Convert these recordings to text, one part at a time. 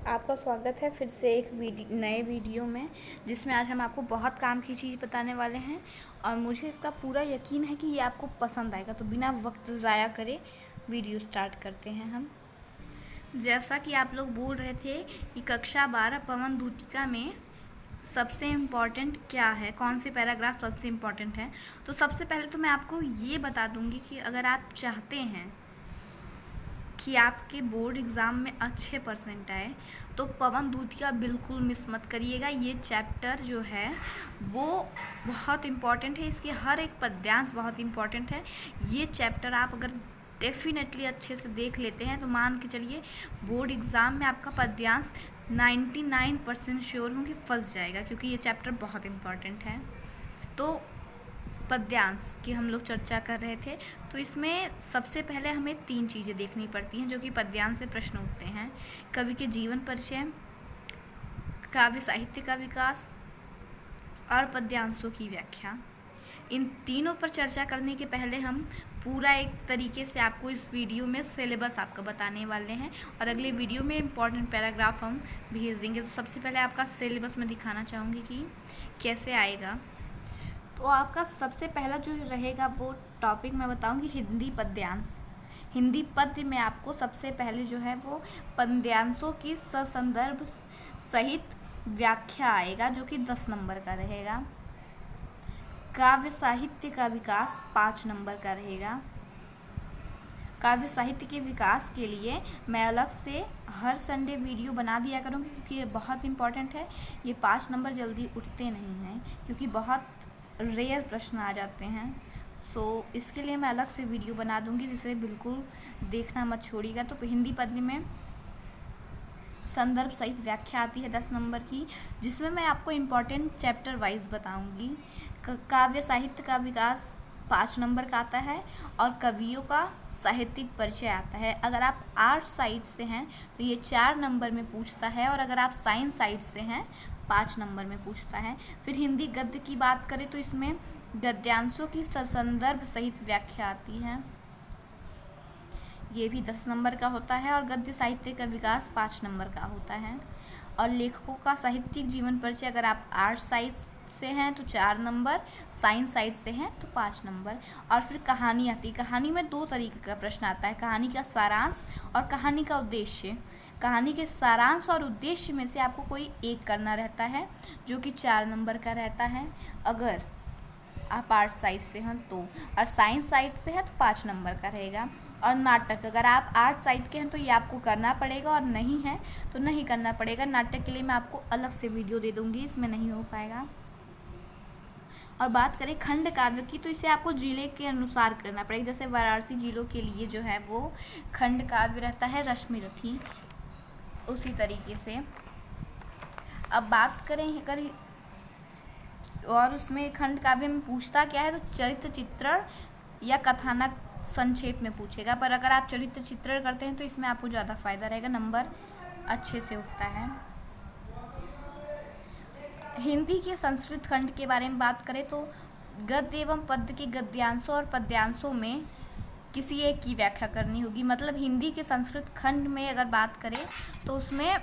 आपका स्वागत है फिर से एक नए वीडियो में, जिसमें आज हम आपको बहुत काम की चीज़ बताने वाले हैं और मुझे इसका पूरा यकीन है कि ये आपको पसंद आएगा। तो बिना वक्त ज़ाया करे वीडियो स्टार्ट करते हैं हम। जैसा कि आप लोग बोल रहे थे कि कक्षा 12 पवन दूतिका में सबसे इम्पॉर्टेंट क्या है, कौन से पैराग्राफ सबसे इम्पॉर्टेंट है, तो सबसे पहले तो मैं आपको ये बता दूंगी कि अगर आप चाहते हैं कि आपके बोर्ड एग्ज़ाम में अच्छे परसेंट आए तो पवन दूतिका बिल्कुल मिस मत करिएगा। ये चैप्टर जो है वो बहुत इम्पॉर्टेंट है, इसके हर एक पद्यांश बहुत इम्पॉर्टेंट है। ये चैप्टर आप अगर डेफिनेटली अच्छे से देख लेते हैं तो मान के चलिए बोर्ड एग्ज़ाम में आपका पद्यांश 99% श्योर हूँ कि फंस जाएगा, क्योंकि ये चैप्टर बहुत इम्पॉर्टेंट है। तो पद्यांश की हम लोग चर्चा कर रहे थे, तो इसमें सबसे पहले हमें 3 चीज़ें देखनी पड़ती हैं जो कि पद्यांश से प्रश्न उठते हैं। कवि के जीवन परिचय, काव्य साहित्य का विकास और पद्यांशों की व्याख्या। इन तीनों पर चर्चा करने के पहले हम पूरा एक तरीके से आपको इस वीडियो में सिलेबस आपका बताने वाले हैं और अगले वीडियो में इम्पॉर्टेंट पैराग्राफ हम भेज देंगे। तो सबसे पहले आपका सिलेबस में दिखाना चाहूँगी कि कैसे आएगा। तो आपका सबसे पहला जो रहेगा वो टॉपिक मैं बताऊंगी हिंदी पद्यांश। हिंदी पद्य में आपको सबसे पहले जो है वो पद्यांशों की ससंदर्भ सहित व्याख्या आएगा, जो कि 10 नंबर का रहेगा। काव्य साहित्य का विकास 5 नंबर का रहेगा। काव्य साहित्य के विकास के लिए मैं अलग से हर संडे वीडियो बना दिया करूँगी, क्योंकि ये बहुत इम्पॉर्टेंट है। ये 5 नंबर जल्दी उठते नहीं हैं, क्योंकि बहुत रेयर प्रश्न आ जाते हैं। इसके लिए मैं अलग से वीडियो बना दूंगी, जिसे बिल्कुल देखना मत छोड़िएगा। तो हिंदी पद्य में संदर्भ सहित व्याख्या आती है 10 नंबर की, जिसमें मैं आपको इम्पॉर्टेंट चैप्टर वाइज बताऊंगी। काव्य साहित्य का विकास 5 नंबर का आता है और कवियों का साहित्यिक परिचय आता है। अगर आप आर्ट साइड से हैं तो ये 4 नंबर में पूछता है, और अगर आप साइंस साइड से हैं 5 नंबर में पूछता है। फिर हिंदी गद्य की बात करें तो इसमें गद्यांशों की ससंदर्भ सहित व्याख्या आती है, ये भी 10 नंबर का होता है। और गद्य साहित्य का विकास 5 नंबर का होता है। और लेखकों का साहित्यिक जीवन परिचय अगर आप आर्ट साइड से हैं तो 4 नंबर, साइंस साइड से हैं तो 5 नंबर। और फिर कहानी आती है। कहानी में 2 तरीके का प्रश्न आता है, कहानी का सारांश और कहानी का उद्देश्य। कहानी के सारांश और उद्देश्य में से आपको कोई एक करना रहता है, जो कि 4 नंबर का रहता है अगर आप आर्ट साइड से हैं तो, और साइंस साइड से है तो 5 नंबर का रहेगा। और नाटक अगर आप आर्ट साइड के हैं तो ये आपको करना पड़ेगा, और नहीं है तो नहीं करना पड़ेगा। नाटक के लिए मैं आपको अलग से वीडियो दे दूँगी, इसमें नहीं हो पाएगा। और बात करें खंड काव्य की, तो इसे आपको जिले के अनुसार करना पड़ेगा। जैसे वाराणसी जिलों के लिए जो है वो खंड काव्य रहता है रश्मि रथी, उसी तरीके से। अब बात करें और उसमें खंड काव्य में पूछता क्या है, तो चरित्र चित्रण या कथानक संक्षेप में पूछेगा। पर अगर आप चरित्र चित्रण करते हैं तो इसमें आपको ज़्यादा फायदा रहेगा, नंबर अच्छे से उठता है। हिंदी के संस्कृत खंड के बारे में बात करें तो गद्य एवं पद्य के गद्यांशों और पद्यांशों में किसी एक की व्याख्या करनी होगी। मतलब हिंदी के संस्कृत खंड में अगर बात करें तो उसमें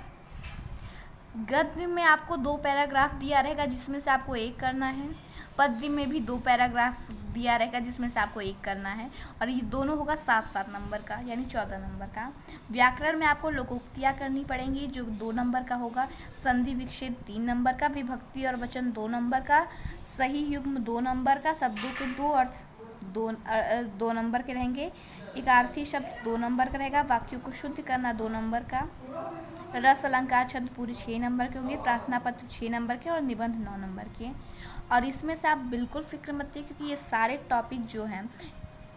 गद्य में आपको 2 पैराग्राफ दिया रहेगा, जिसमें से आपको एक करना है। पद्य में भी 2 पैराग्राफ दिया रहेगा, जिसमें से आपको एक करना है। और ये दोनों होगा 7-7 नंबर का, यानी 14 नंबर का। व्याकरण में आपको लोकोक्तियाँ करनी पड़ेंगी, जो 2 नंबर का होगा। संधि विच्छेद 3 नंबर का। विभक्ति और वचन 2 नंबर का। सही युग्म 2 नंबर का। शब्दों के 2 अर्थ 2 नंबर के रहेंगे। एकार्थी शब्द 2 नंबर का रहेगा। वाक्यों को शुद्ध करना 2 नंबर का। रस अलंकार छंद पूरे 6 नंबर के होंगे। प्रार्थना पत्र 6 नंबर के और निबंध 9 नंबर के। और इसमें से आप बिल्कुल फिक्र मत करिए, क्योंकि ये सारे टॉपिक जो हैं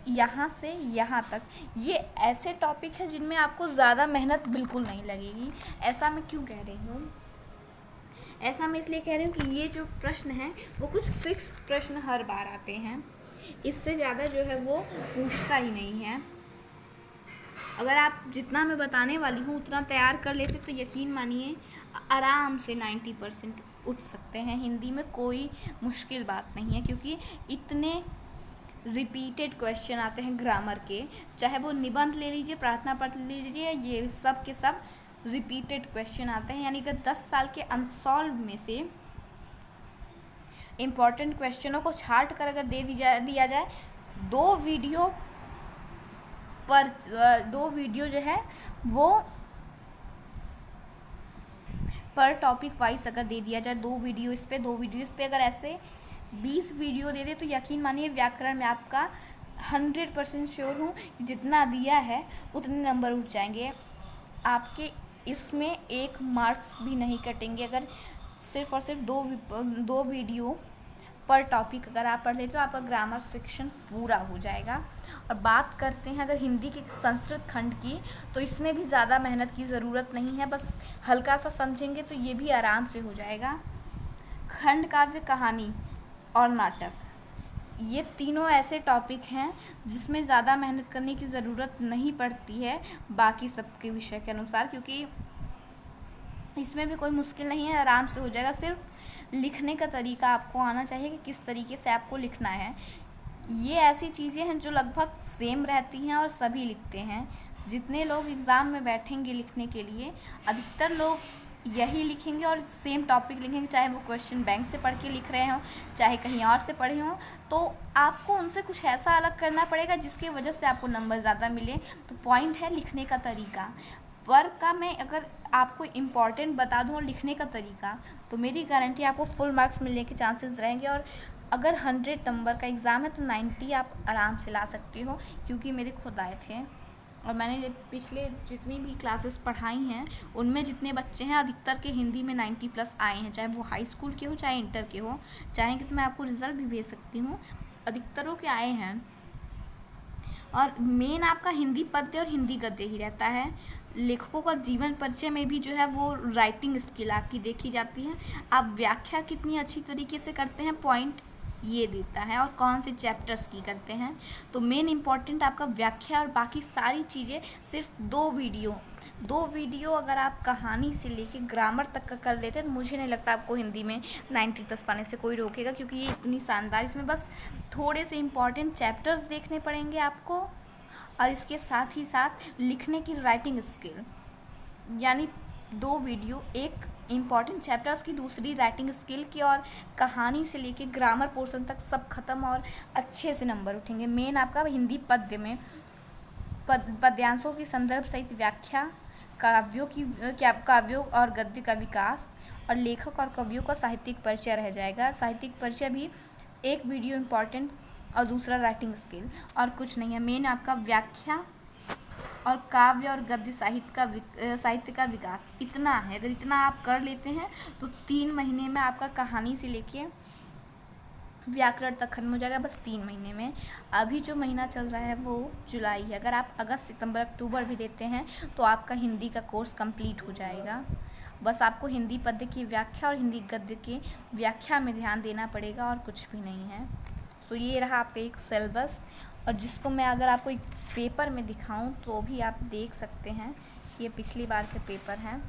यहाँ से यहाँ तक ये ऐसे टॉपिक हैं जिनमें आपको ज़्यादा मेहनत बिल्कुल नहीं लगेगी। ऐसा मैं क्यों कह रही हूँ, ऐसा मैं इसलिए कह रही हूँ कि ये जो प्रश्न हैं वो कुछ फिक्स प्रश्न हर बार आते हैं, इससे ज़्यादा जो है वो पूछता ही नहीं है। अगर आप जितना मैं बताने वाली हूँ उतना तैयार कर लेते तो यकीन मानिए आराम से 90% उठ सकते हैं। हिंदी में कोई मुश्किल बात नहीं है, क्योंकि इतने रिपीटेड क्वेश्चन आते हैं ग्रामर के, चाहे वो निबंध ले लीजिए, प्रार्थना पत्र ले लीजिए, ये सब के सब रिपीटेड क्वेश्चन आते हैं, यानी कि 10 साल के अनसॉल्व में से इम्पॉर्टेंट क्वेश्चनों को छांट कर अगर दिया जाए, दो वीडियो जो है वो पर टॉपिक वाइज अगर दे दिया जाए, दो वीडियो इस पे अगर ऐसे 20 वीडियो दे दे, तो यकीन मानिए व्याकरण में आपका 100% श्योर हूँ कि जितना दिया है उतने नंबर उठ जाएंगे आपके। इसमें 1 मार्क्स भी नहीं कटेंगे अगर सिर्फ और सिर्फ दो वीडियो पर टॉपिक अगर आप पढ़ लेते तो आपका ग्रामर सेक्शन पूरा हो जाएगा। और बात करते हैं अगर हिंदी के संस्कृत खंड की, तो इसमें भी ज़्यादा मेहनत की ज़रूरत नहीं है, बस हल्का सा समझेंगे तो ये भी आराम से हो जाएगा। खंड काव्य, कहानी और नाटक, ये तीनों ऐसे टॉपिक हैं जिसमें ज़्यादा मेहनत करने की ज़रूरत नहीं पड़ती है बाकी सबके विषय के अनुसार, क्योंकि इसमें भी कोई मुश्किल नहीं है, आराम से हो जाएगा। सिर्फ लिखने का तरीका आपको आना चाहिए कि किस तरीके से आपको लिखना है। ये ऐसी चीज़ें हैं जो लगभग सेम रहती हैं और सभी लिखते हैं। जितने लोग एग्ज़ाम में बैठेंगे लिखने के लिए, अधिकतर लोग यही लिखेंगे और सेम टॉपिक लिखेंगे, चाहे वो क्वेश्चन बैंक से पढ़ के लिख रहे हों, चाहे कहीं और से पढ़े हों। तो आपको उनसे कुछ ऐसा अलग करना पड़ेगा जिसकी वजह से आपको नंबर ज़्यादा मिले। तो पॉइंट है लिखने का तरीका। वर्क का मैं अगर आपको इम्पॉर्टेंट बता दूं और लिखने का तरीका, तो मेरी गारंटी आपको फुल मार्क्स मिलने के चांसेस रहेंगे। और अगर 100 नंबर का एग्ज़ाम है तो 90 आप आराम से ला सकती हो, क्योंकि मेरे खुद आए थे। और मैंने पिछले जितनी भी क्लासेस पढ़ाई हैं उनमें जितने बच्चे हैं अधिकतर के हिंदी में 90+ आए हैं, चाहे वो हाई स्कूल के हो चाहे इंटर के हो। चाहेंगे तो मैं आपको रिज़ल्ट भी भेज सकती हूँ, अधिकतरों के आए हैं। और मेन आपका हिंदी पद्य और हिंदी गद्य ही रहता है। लेखकों का जीवन परिचय में भी जो है वो राइटिंग स्किल आपकी देखी जाती है। आप व्याख्या कितनी अच्छी तरीके से करते हैं, पॉइंट ये देता है, और कौन से चैप्टर्स की करते हैं। तो मेन इम्पॉर्टेंट आपका व्याख्या, और बाकी सारी चीज़ें सिर्फ दो वीडियो अगर आप कहानी से लेके ग्रामर तक का कर लेते हैं तो मुझे नहीं लगता आपको हिंदी में 90+ पाने से कोई रोकेगा, क्योंकि ये इतनी शानदार, इसमें बस थोड़े से इम्पॉर्टेंट चैप्टर्स देखने पड़ेंगे आपको, और इसके साथ ही साथ लिखने की राइटिंग स्किल, यानी 2 वीडियो, एक इम्पॉर्टेंट चैप्टर्स की, दूसरी राइटिंग स्किल की, और कहानी से लेके ग्रामर पोर्शन तक सब खत्म और अच्छे से नंबर उठेंगे। मेन आपका हिंदी पद्य में पद्यांशों की संदर्भ सहित व्याख्या, काव्यों और गद्य का विकास, और लेखक और कवियों का साहित्यिक परिचय रह जाएगा। साहित्यिक परिचय भी एक वीडियो इम्पॉर्टेंट और दूसरा राइटिंग स्किल, और कुछ नहीं है। मेन आपका व्याख्या और काव्य और गद्य साहित्य का विकास इतना है। अगर इतना आप कर लेते हैं तो 3 महीने में आपका कहानी से लेके व्याकरण तक खत्म हो जाएगा, बस 3 महीने में। अभी जो महीना चल रहा है वो जुलाई है, अगर आप अगस्त, सितंबर, अक्टूबर भी देते हैं तो आपका हिंदी का कोर्स कंप्लीट हो जाएगा। बस आपको हिंदी पद्य की व्याख्या और हिंदी गद्य की व्याख्या में ध्यान देना पड़ेगा, और कुछ भी नहीं है। सो ये रहा आपका एक सिलेबस, और जिसको मैं अगर आपको एक पेपर में दिखाऊं तो भी आप देख सकते हैं, ये पिछली बार के पेपर हैं।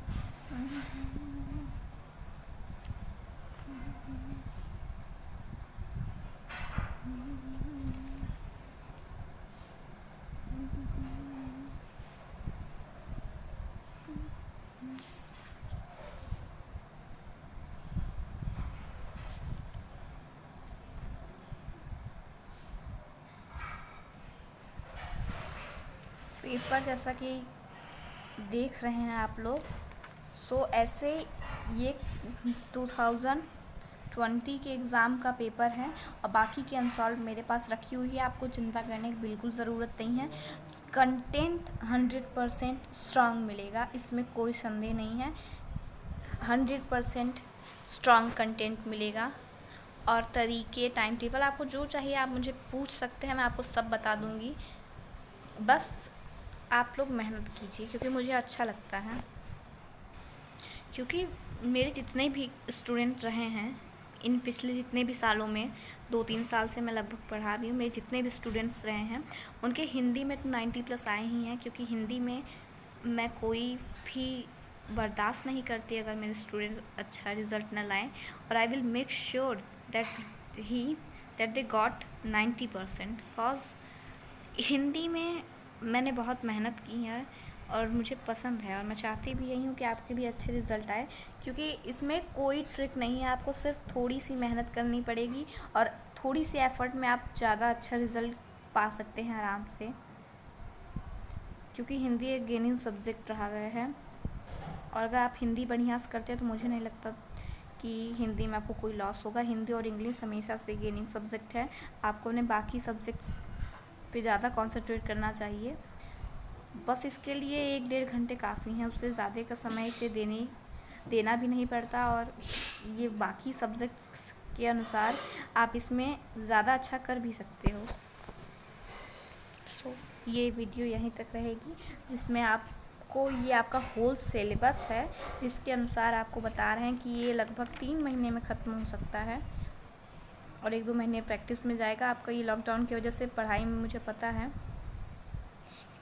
पेपर जैसा कि देख रहे हैं आप लोग, सो ऐसे ये 2020 के एग्ज़ाम का पेपर है, और बाकी के अनसॉल्व मेरे पास रखी हुई है। आपको चिंता करने की बिल्कुल ज़रूरत नहीं है। कंटेंट 100% स्ट्रॉन्ग मिलेगा, इसमें कोई संदेह नहीं है। 100% स्ट्रॉन्ग कंटेंट मिलेगा, और तरीके, टाइम टेबल, आपको जो चाहिए आप मुझे पूछ सकते हैं, मैं आपको सब बता दूँगी। बस आप लोग मेहनत कीजिए, क्योंकि मुझे अच्छा लगता है, क्योंकि मेरे जितने भी स्टूडेंट रहे हैं इन पिछले जितने भी सालों में, 2-3 साल से मैं लगभग पढ़ा रही हूँ, मेरे जितने भी स्टूडेंट्स रहे हैं उनके हिंदी में तो 90+ आए ही हैं, क्योंकि हिंदी में मैं कोई भी बर्दाश्त नहीं करती अगर मेरे स्टूडेंट्स अच्छा रिज़ल्ट न लाएँ, और I will make sure that they got 90%। Because Hindi में मैंने बहुत मेहनत की है, और मुझे पसंद है, और मैं चाहती भी यही हूँ कि आपके भी अच्छे रिज़ल्ट आए, क्योंकि इसमें कोई ट्रिक नहीं है, आपको सिर्फ थोड़ी सी मेहनत करनी पड़ेगी और थोड़ी सी एफ़र्ट में आप ज़्यादा अच्छा रिज़ल्ट पा सकते हैं आराम से, क्योंकि हिंदी एक गेनिंग सब्जेक्ट रहा गया है। और अगर आप हिंदी बढ़िया से करते हैं तो मुझे नहीं लगता कि हिंदी में आपको कोई लॉस होगा। हिंदी और इंग्लिश हमेशा से गेनिंग सब्जेक्ट है, आपको उन्हें बाकी सब्जेक्ट्स पे ज़्यादा कॉन्सेंट्रेट करना चाहिए। बस इसके लिए 1-1.5 घंटे काफ़ी हैं, उससे ज़्यादा का समय इसे देना भी नहीं पड़ता, और ये बाकी सब्जेक्ट्स के अनुसार आप इसमें ज़्यादा अच्छा कर भी सकते हो। सो ये वीडियो यहीं तक रहेगी, जिसमें आपको ये आपका होल सिलेबस है, जिसके अनुसार आपको बता रहे हैं कि ये लगभग 3 महीने में ख़त्म हो सकता है और 1-2 महीने प्रैक्टिस में जाएगा आपका। ये लॉकडाउन की वजह से पढ़ाई में मुझे पता है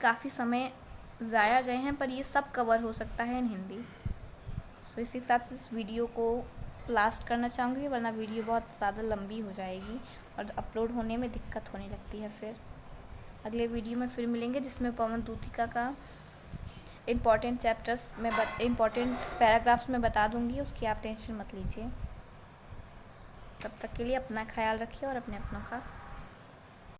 काफ़ी समय ज़ाया गए हैं, पर ये सब कवर हो सकता है इन हिंदी। सो इसी के साथ इस वीडियो को लास्ट करना चाहूँगी, वरना वीडियो बहुत ज़्यादा लंबी हो जाएगी और अपलोड होने में दिक्कत होने लगती है। फिर अगले वीडियो में फिर मिलेंगे, जिसमें पवन दूतिका का इम्पॉर्टेंट चैप्टर्स में इम्पॉर्टेंट पैराग्राफ्स में बता दूँगी, उसकी आप टेंशन मत लीजिए। तब तक के लिए अपना ख्याल रखिए और अपने अपनों का।